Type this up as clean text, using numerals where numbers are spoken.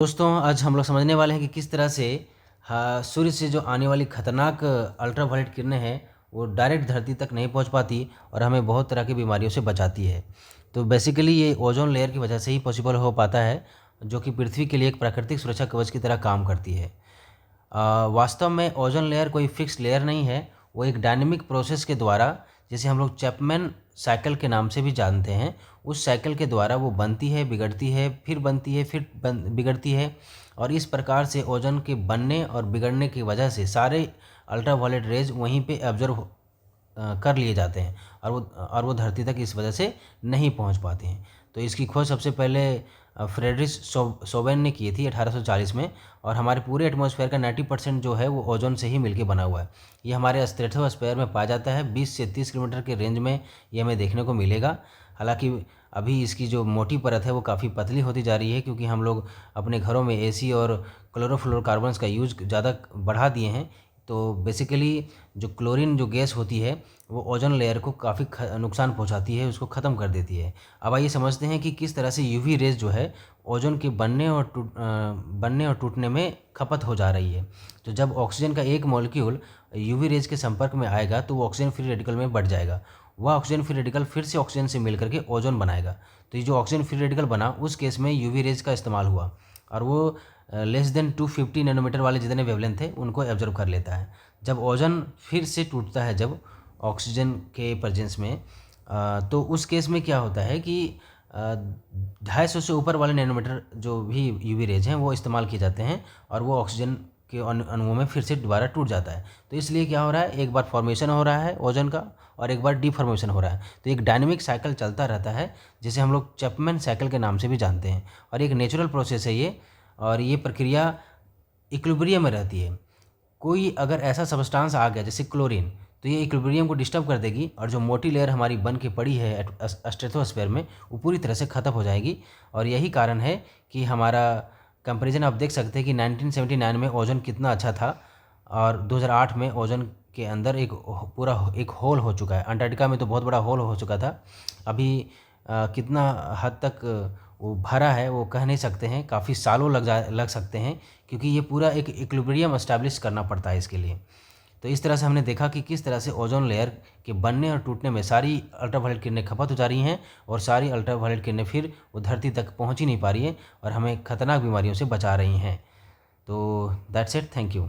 दोस्तों आज हम लोग समझने वाले हैं कि किस तरह से सूर्य से जो आने वाली खतरनाक अल्ट्रावायलेट किरणें हैं वो डायरेक्ट धरती तक नहीं पहुंच पाती और हमें बहुत तरह की बीमारियों से बचाती है। तो बेसिकली ये ओजोन लेयर की वजह से ही पॉसिबल हो पाता है, जो कि पृथ्वी के लिए एक प्राकृतिक सुरक्षा कवच की तरह काम करती है। वास्तव में ओजोन लेयर कोई फिक्स लेयर नहीं है, वो एक डायनेमिक प्रोसेस के द्वारा, जिसे हम लोग चैपमैन साइकिल के नाम से भी जानते हैं, उस साइकिल के द्वारा वो बनती है, बिगड़ती है, फिर बनती है, फिर बिगड़ती है। और इस प्रकार से ओजोन के बनने और बिगड़ने की वजह से सारे अल्ट्रावायलेट रेज वहीं पे एब्जॉर्ब कर लिए जाते हैं और वो धरती तक इस वजह से नहीं पहुंच पाते हैं। तो इसकी खोज सबसे पहले फ्रेडरिक सोबेन ने की थी 1840 में, और हमारे पूरे एटमॉस्फेयर का 90% जो है वो ओजोन से ही मिलके बना हुआ है। ये हमारे स्ट्रेटोस्फेयर में पाया जाता है। 20 से 30 किलोमीटर के रेंज में ये हमें देखने को मिलेगा। हालांकि अभी इसकी जो मोटी परत है वो काफ़ी पतली होती जा रही है, क्योंकि हम लोग अपने घरों में एसी और क्लोरोफ्लोरोकार्बन्स का यूज ज़्यादा बढ़ा दिए हैं। तो बेसिकली जो क्लोरीन जो गैस होती है वो ओजोन लेयर को काफ़ी नुकसान पहुंचाती है, उसको ख़त्म कर देती है। अब आइए समझते हैं कि किस तरह से यूवी रेज जो है ओजोन के बनने और टूटने में खपत हो जा रही है। तो जब ऑक्सीजन का एक मॉलिक्यूल यूवी रेज के संपर्क में आएगा तो वो ऑक्सीजन फ्री रेडिकल में बढ़ जाएगा। वह ऑक्सीजन फ्री रेडिकल फिर से ऑक्सीजन से मिल करके ओजोन बनाएगा। तो ये जो ऑक्सीजन फ्री रेडिकल बना उस केस में यूवी रेज का इस्तेमाल हुआ, और वो लेस देन 250 नैनोमीटर वाले जितने वेवलेंथ थे उनको एब्जॉर्ब कर लेता है। जब ओजोन फिर से टूटता है जब ऑक्सीजन के प्रेजेंस में, तो उस केस में क्या होता है कि 250 से ऊपर वाले नैनोमीटर जो भी यूवी रेज हैं वो इस्तेमाल किए जाते हैं, और वो ऑक्सीजन के अणुओं में फिर से दोबारा टूट जाता है। तो इसलिए क्या हो रहा है, एक बार फॉर्मेशन हो रहा है ओजोन का और एक बार डिफॉर्मेशन हो रहा है। तो एक डायनेमिक साइकिल चलता रहता है, जिसे हम लोग चैपमैन साइकिल के नाम से भी जानते हैं, और एक नेचुरल प्रोसेस है ये। और ये प्रक्रिया इक्विलिब्रियम में रहती है। कोई अगर ऐसा सब्सटेंस आ गया जैसे क्लोरीन, तो ये इक्विलिब्रियम को डिस्टर्ब कर देगी, और जो मोटी लेयर हमारी बन के पड़ी है स्ट्रेटोस्फेयर में वो पूरी तरह से ख़त्म हो जाएगी। और यही कारण है कि हमारा कंपैरिजन आप देख सकते हैं कि 1979 में ओजोन कितना अच्छा था, और 2008 में ओजोन के अंदर एक पूरा एक होल हो चुका है। अंटार्कटिका में तो बहुत बड़ा होल हो चुका था। अभी कितना हद तक वो भरा है वो कह नहीं सकते हैं, काफ़ी सालों लग सकते हैं, क्योंकि ये पूरा एक इक्विलिब्रियम एस्टैब्लिश करना पड़ता है इसके लिए। तो इस तरह से हमने देखा कि किस तरह से ओजोन लेयर के बनने और टूटने में सारी अल्ट्रावायलेट किरणें खपत हो जा रही हैं, और सारी अल्ट्रावायलेट किरणें फिर वो धरती तक पहुंच ही नहीं पा रही हैं और हमें खतरनाक बीमारियों से बचा रही हैं। तो दैट्स इट, थैंक यू।